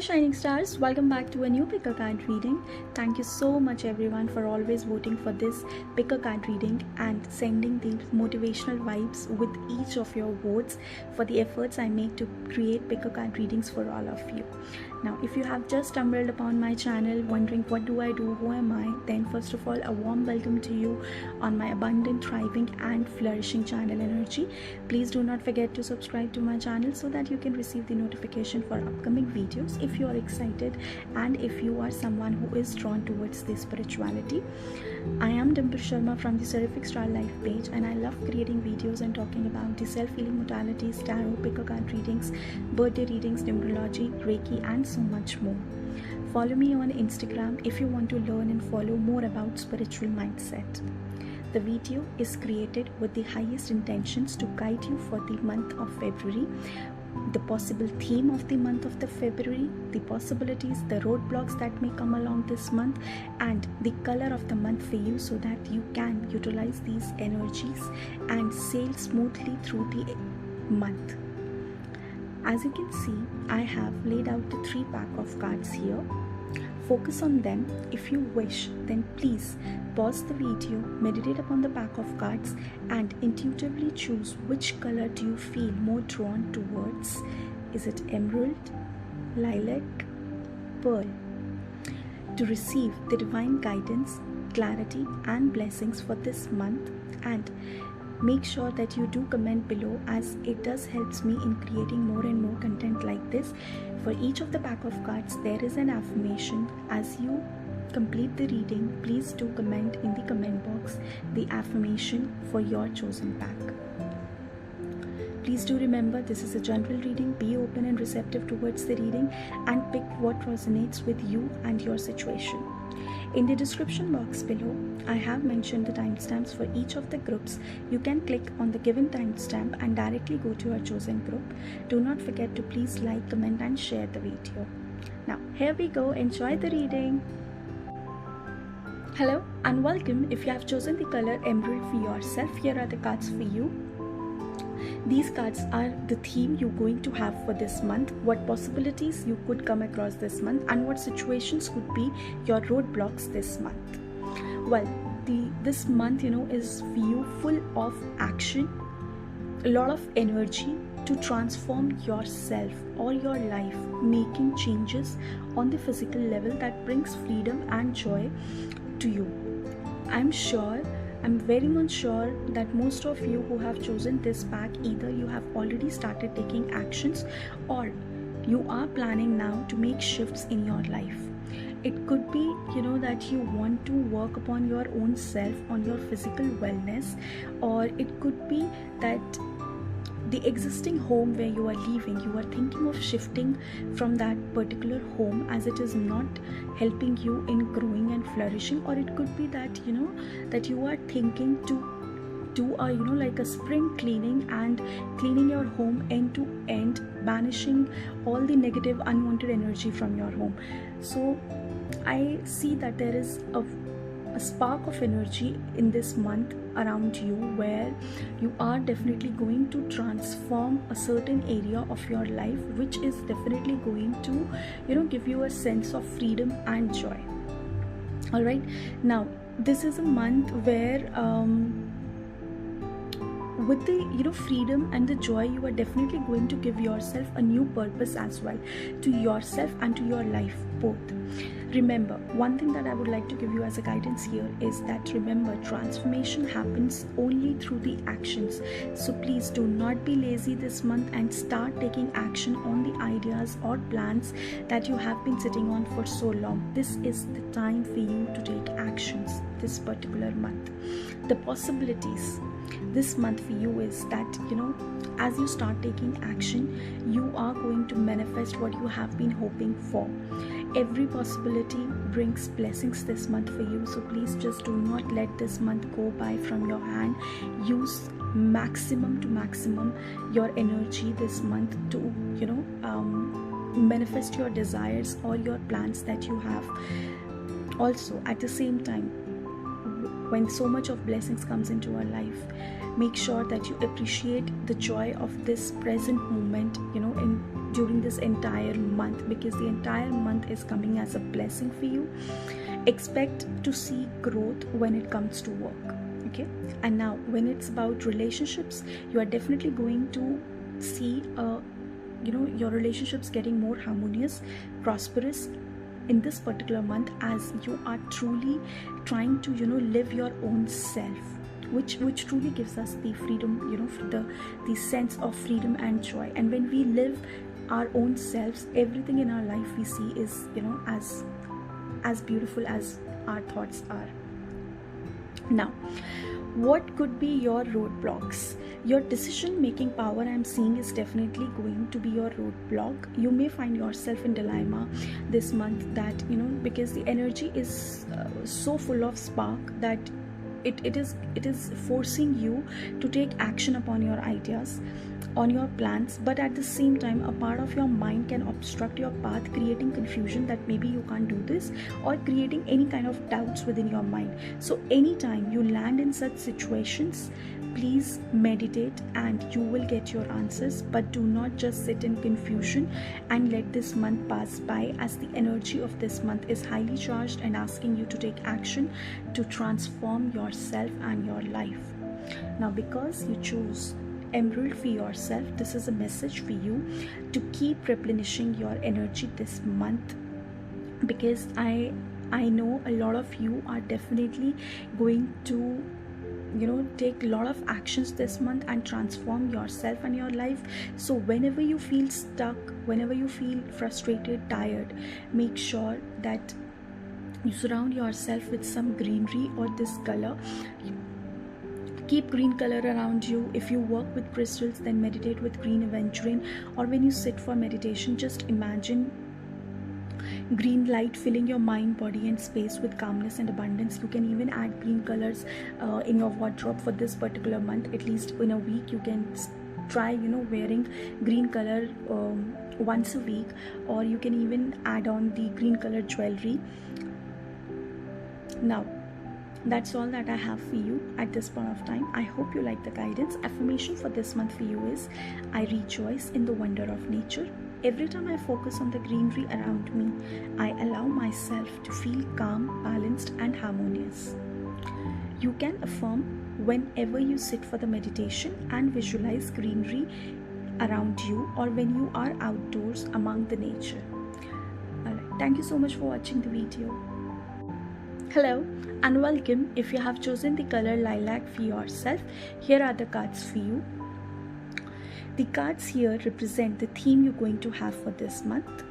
Shining Stars, welcome back to a new pick a card reading. Thank you so much everyone for always voting for this pick a card reading and sending the motivational vibes with each of your votes for the efforts I make to create pick a card readings for all of you. Now, if you have just stumbled upon my channel wondering what do I do, who am I, then first of all a warm welcome to you on my abundant, thriving and flourishing channel energy. Please do not forget to subscribe to my channel so that you can receive the notification for upcoming videos if you are excited and if you are someone who is drawn towards the spirituality. I am Dimple Sharma from the Seraphic Star Life page, and I love creating videos and talking about the self-healing modalities, tarot, pick a card readings, birthday readings, numerology, Reiki and so much more. Follow me on Instagram if you want to learn and follow more about spiritual mindset. The video is created with the highest intentions to guide you for the month of February, the possible theme of the month of the February, the possibilities, the roadblocks that may come along this month, and the color of the month for you so that you can utilize these energies and sail smoothly through the month. As you can see, I have laid out the 3 pack of cards here. Focus on them. If you wish, then please pause the video, meditate upon the pack of cards and intuitively choose which color do you feel more drawn towards. Is it emerald, lilac, pearl? To receive the divine guidance, clarity and blessings for this month, and make sure that you do comment below as it does helps me in creating more and more content like this. For each of the pack of cards there is an affirmation. As you complete the reading, please do comment in the comment box the affirmation for your chosen pack. Please do remember, this is a general reading. Be open and receptive towards the reading and pick what resonates with you and your situation. In the description box below, I have mentioned the timestamps for each of the groups. You can click on the given timestamp and directly go to your chosen group. Do not forget to please like, comment and share the video. Now, here we go. Enjoy the reading. Hello and welcome. If you have chosen the color emerald for yourself, here are the cards for you. These cards are the theme you're going to have for this month, what possibilities you could come across this month, and what situations could be your roadblocks this month. Well, this month, is for you full of action, a lot of energy to transform yourself or your life, making changes on the physical level that brings freedom and joy to you. I'm very much sure that most of you who have chosen this pack, either you have already started taking actions or you are planning now to make shifts in your life. It could be, that you want to work upon your own self, on your physical wellness, or it could be that the existing home where you are leaving, you are thinking of shifting from that particular home as it is not helping you in growing and flourishing. Or it could be that that you are thinking to do like a spring cleaning and cleaning your home end to end, banishing all the negative unwanted energy from your home. So I see that there is a spark of energy in this month around you where you are definitely going to transform a certain area of your life, which is definitely going to give you a sense of freedom and joy. All right, now this is a month where with the freedom and the joy, you are definitely going to give yourself a new purpose as well, to yourself and to your life both. Remember, one thing that I would like to give you as a guidance here is that remember, transformation happens only through the actions. So please do not be lazy this month and start taking action on the ideas or plans that you have been sitting on for so long. This is the time for you to take actions this particular month. The possibilities this month for you is that as you start taking action, you are going to manifest what you have been hoping for. Every possibility brings blessings this month for you, so please just do not let this month go by from your hand. Use maximum to maximum your energy this month to manifest your desires or your plans that you have. Also, at the same time, when so much of blessings comes into our life, make sure that you appreciate the joy of this present moment, in during this entire month, because the entire month is coming as a blessing for you. Expect to see growth when it comes to work. Okay, and now when it's about relationships, you are definitely going to see your relationships getting more harmonious, prosperous in this particular month, as you are truly trying to live your own self, which truly gives us the freedom, the sense of freedom and joy. And when we live our own selves, everything in our life we see is as beautiful as our thoughts are. Now, what could be your roadblocks? Your decision making power, I'm seeing, is definitely going to be your roadblock. You may find yourself in dilemma this month, that because the energy is so full of spark that it is forcing you to take action upon your ideas, on your plans, but at the same time a part of your mind can obstruct your path, creating confusion that maybe you can't do this, or creating any kind of doubts within your mind. So anytime you land in such situations, please meditate and you will get your answers. But do not just sit in confusion and let this month pass by, as the energy of this month is highly charged and asking you to take action to transform yourself and your life. Now, because you choose Emerald for yourself, this is a message for you to keep replenishing your energy this month, because I know a lot of you are definitely going to take a lot of actions this month and transform yourself and your life. So whenever you feel stuck, whenever you feel frustrated, tired, make sure that you surround yourself with some greenery or this color. Keep green color around you. If you work with crystals, then meditate with green aventurine. Or when you sit for meditation, just imagine green light filling your mind, body and space with calmness and abundance. You can even add green colors in your wardrobe for this particular month. At least in a week you can try wearing green color once a week, or you can even add on the green color jewelry. Now, that's all that I have for you at this point of time. I hope you like the guidance. Affirmation for this month for you is, I rejoice in the wonder of nature. Every time I focus on the greenery around me, I allow myself to feel calm, balanced and harmonious. You can affirm whenever you sit for the meditation and visualize greenery around you, or when you are outdoors among the nature. Alright, thank you so much for watching the video. Hello and welcome. If you have chosen the color lilac for yourself, here are the cards for you. The cards here represent the theme you're going to have for this month,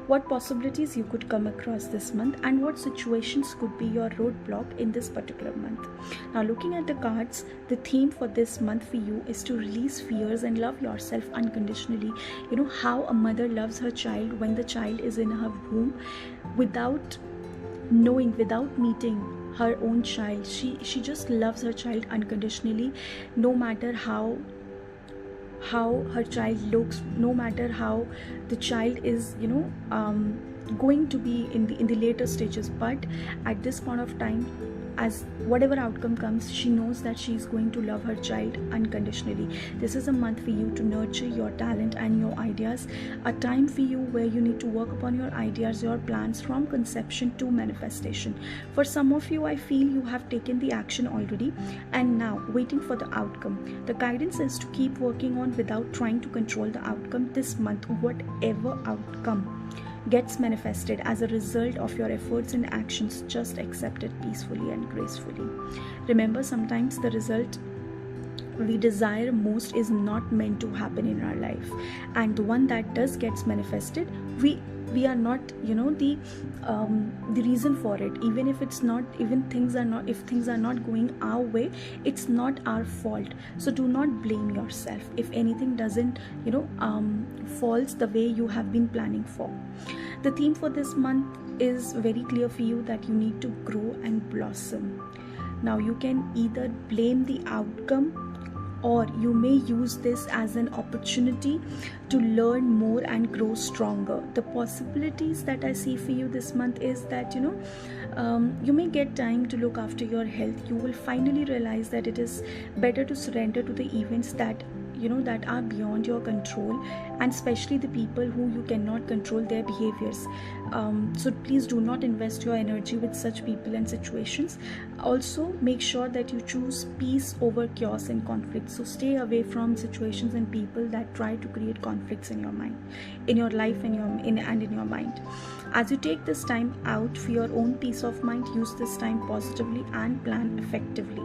what possibilities you could come across this month, and what situations could be your roadblock in this particular month. Now, looking at the cards, the theme for this month for you is to release fears and love yourself unconditionally. You know how a mother loves her child when the child is in her womb, without knowing, without meeting her own child. She just loves her child unconditionally, no matter how her child looks, no matter how the child is going to be in the later stages. But at this point of time, as whatever outcome comes, she knows that she is going to love her child unconditionally. This is a month for you to nurture your talent and your ideas, a time for you where you need to work upon your ideas, your plans from conception to manifestation. For some of you, I feel you have taken the action already and now waiting for the outcome. The guidance is to keep working on without trying to control the outcome this month. Whatever outcome gets manifested as a result of your efforts and actions, just accept it peacefully and gracefully. Remember, sometimes the result we desire most is not meant to happen in our life, and the one that does gets manifested, we are not the reason for it. Even if things are not going our way, it's not our fault. So do not blame yourself if anything doesn't falls the way you have been planning for. The theme for this month is very clear for you, that you need to grow and blossom. Now, you can either blame the outcome, or you may use this as an opportunity to learn more and grow stronger. The possibilities that I see for you this month is that you may get time to look after your health. You will finally realize that it is better to surrender to the events that that are beyond your control, and especially the people who you cannot control their behaviors. So please do not invest your energy with such people and situations. Also, make sure that you choose peace over chaos and conflict. So stay away from situations and people that try to create conflicts in your mind, in your life, and in your mind. As you take this time out for your own peace of mind, use this time positively and plan effectively.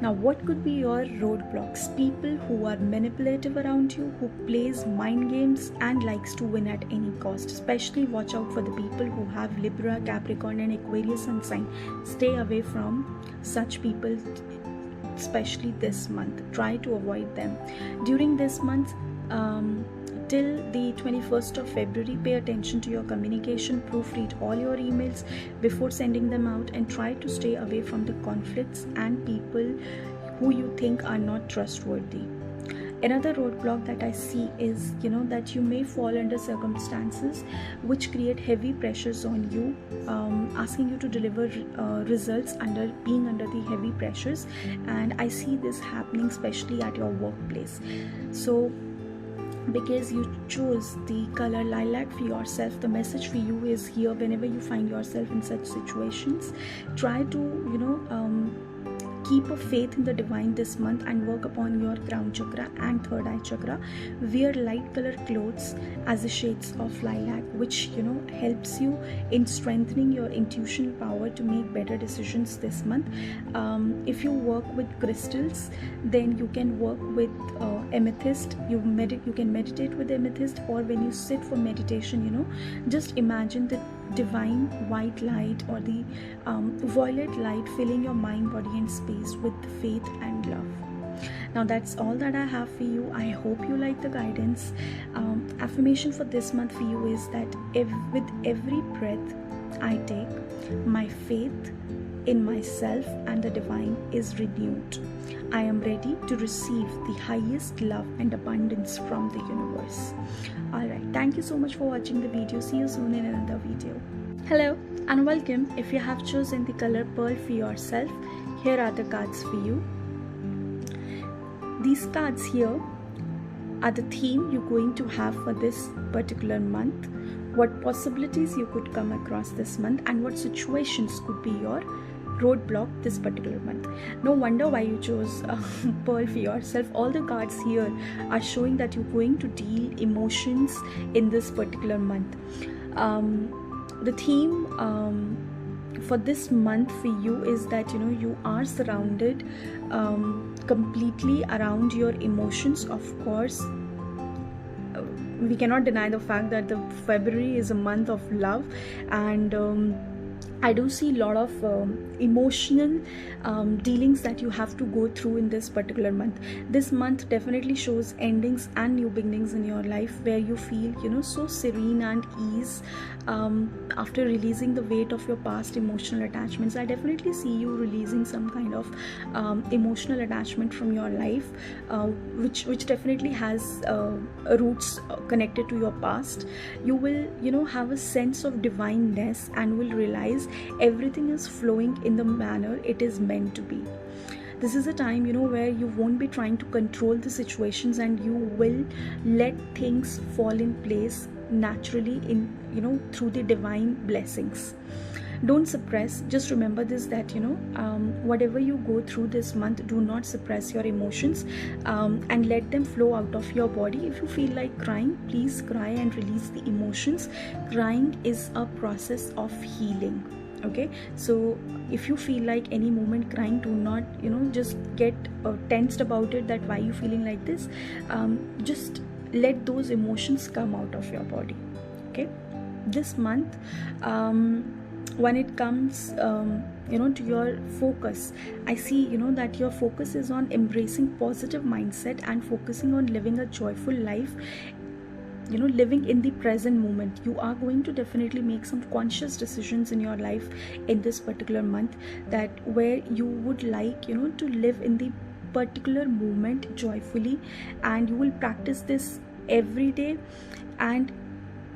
Now, what could be your roadblocks? People who are manipulative around you, who plays mind games and likes to win at any cost. Especially watch out for the people who have Libra, Capricorn and Aquarius sun sign. Stay away from such people, especially this month. Try to avoid them. During this month, till the 21st of February, pay attention to your communication, proofread all your emails before sending them out, and try to stay away from the conflicts and people who you think are not trustworthy. Another roadblock that I see is, that you may fall under circumstances which create heavy pressures on you, asking you to deliver results being under the heavy pressures, and I see this happening especially at your workplace. So because you chose the color lilac for yourself, the message for you is here. Whenever you find yourself in such situations, try to keep a faith in the divine this month and work upon your crown chakra and third eye chakra. Wear light color clothes as the shades of lilac, which helps you in strengthening your intuition power to make better decisions this month. If you work with crystals, then you can work with amethyst. You can meditate with amethyst, or when you sit for meditation, just imagine the divine white light or the violet light filling your mind, body and space with faith and love. Now that's all that I have for you. I hope you like the guidance. Affirmation for this month for you is that with every breath I take, my faith in myself and the divine is renewed. I am ready to receive the highest love and abundance from the universe. Alright, thank you so much for watching the video. See you soon in another video. Hello and welcome. If you have chosen the color pearl for yourself, here are the cards for you. These cards here are the theme you're going to have for this particular month, what possibilities you could come across this month, and what situations could be your roadblock this particular month. No wonder why you chose pearl for yourself. All the cards here are showing that you're going to deal emotions in this particular month. The theme for this month for you is that you are surrounded completely around your emotions. Of course, we cannot deny the fact that the February is a month of love, and I do see a lot of emotional dealings that you have to go through in this particular month. This month definitely shows endings and new beginnings in your life, where you feel so serene and ease after releasing the weight of your past emotional attachments. I definitely see you releasing some kind of emotional attachment from your life, which definitely has roots connected to your past. You will have a sense of divineness and will realize everything is flowing in the manner it is meant to be. This is a time where you won't be trying to control the situations, and you will let things fall in place naturally through the divine blessings. Don't suppress. Just remember this, that whatever you go through this month, do not suppress your emotions, and let them flow out of your body. If you feel like crying, please cry and release the emotions. Crying is a process of healing. Okay, so if you feel like any moment crying, do not just get tensed about it, that why you feeling like this. Just let those emotions come out of your body. Okay, this month, when it comes to your focus, I see that your focus is on embracing positive mindset and focusing on living a joyful life, living in the present moment. You are going to definitely make some conscious decisions in your life in this particular month, that where you would like to live in the particular moment joyfully, and you will practice this every day. And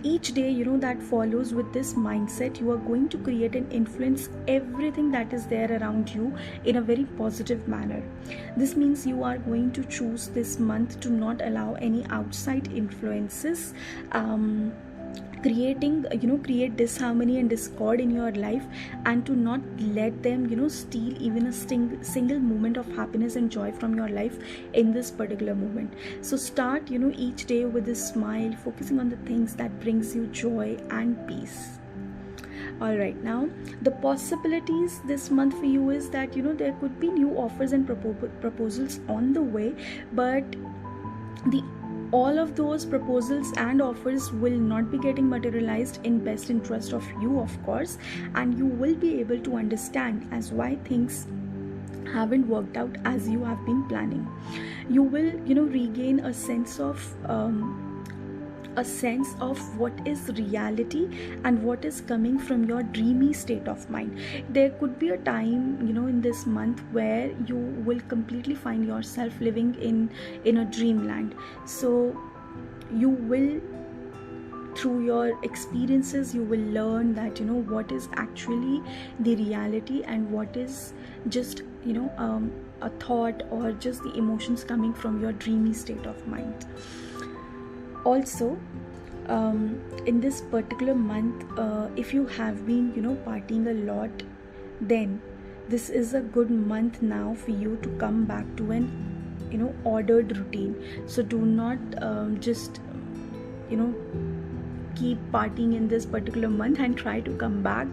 each day, you know, that follows with this mindset, you are going to create and influence everything that is there around you in a very positive manner. This means you are going to choose this month to not allow any outside influences create disharmony and discord in your life, and to not let them, you know, steal even a single moment of happiness and joy from your life in this particular moment. So start, you know, each day with a smile, focusing on the things that brings you joy and peace. All right, now the possibilities this month for you is that, you know, there could be new offers and proposals on the way, but all of those proposals and offers will not be getting materialized in best interest of you, of course, and you will be able to understand as why things haven't worked out as you have been planning. You will, you know, regain a sense of what is reality and what is coming from your dreamy state of mind. There could be a time, you know, in this month where you will completely find yourself living in a dreamland. So you will, through your experiences, you will learn that, you know, what is actually the reality and what is just, you know, a thought or just the emotions coming from your dreamy state of mind. Also, in this particular month, if you have been, you know, partying a lot, then this is a good month now for you to come back to an, you know, ordered routine. So do not just, you know, keep partying in this particular month, and try to come back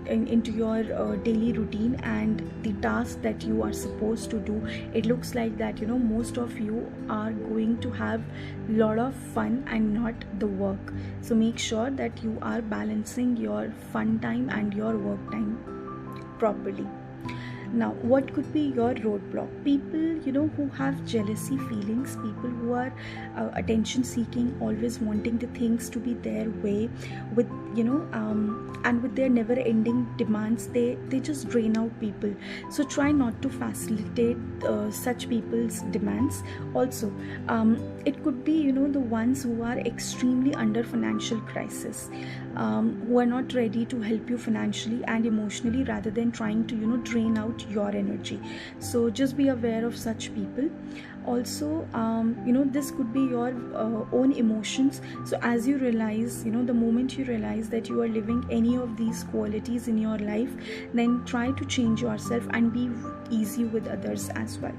into your daily routine and the task that you are supposed to do. It looks like that, you know, most of you are going to have a lot of fun and not the work. So make sure that you are balancing your fun time and your work time properly. Now, what could be your roadblock? People, you know, who have jealousy feelings, people who are attention seeking, always wanting the things to be their way, with, you know, and with their never ending demands, they just drain out people. So try not to facilitate such people's demands. Also, it could be, you know, the ones who are extremely under financial crisis, who are not ready to help you financially and emotionally, rather than trying to, you know, drain out your energy. So just be aware of such people. Also, you know, this could be your own emotions. So as you realize, you know, the moment you realize that you are living any of these qualities in your life, then try to change yourself and be easy with others as well.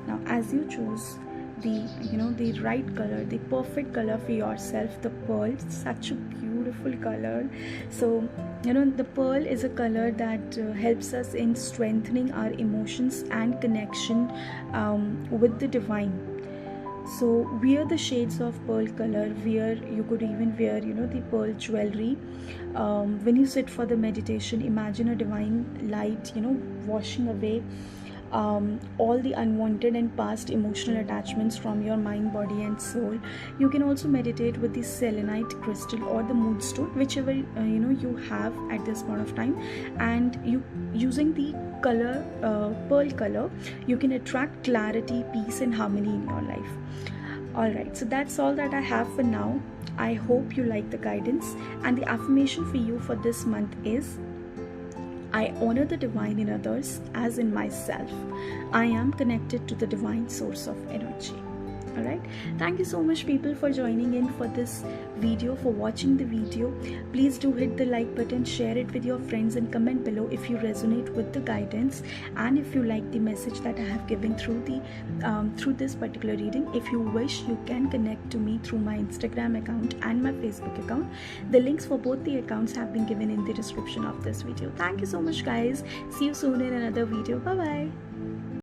Now, as you choose the, you know, the right color, the perfect color for yourself, the pearl, such a beautiful color. So, you know, the pearl is a color that helps us in strengthening our emotions and connection with the divine. So wear the shades of pearl color. You could even wear, you know, the pearl jewelry. When you sit for the meditation, imagine a divine light, you know, washing away all the unwanted and past emotional attachments from your mind, body and soul. You can also meditate with the selenite crystal or the moonstone, whichever you know, you have at this point of time, and you using the color pearl color, you can attract clarity, peace and harmony in your life. Alright, so that's all that I have for now. I hope you like the guidance, and the affirmation for you for this month is: I honor the divine in others as in myself. I am connected to the divine source of energy. Alright, thank you so much people for joining in for this video, for watching the video. Please do hit the like button, share it with your friends and comment below if you resonate with the guidance, and if you like the message that I have given through the through this particular reading. If you wish, you can connect to me through my Instagram account and my Facebook account. The links for both the accounts have been given in the description of this video. Thank you so much guys. See you soon in another video. Bye bye.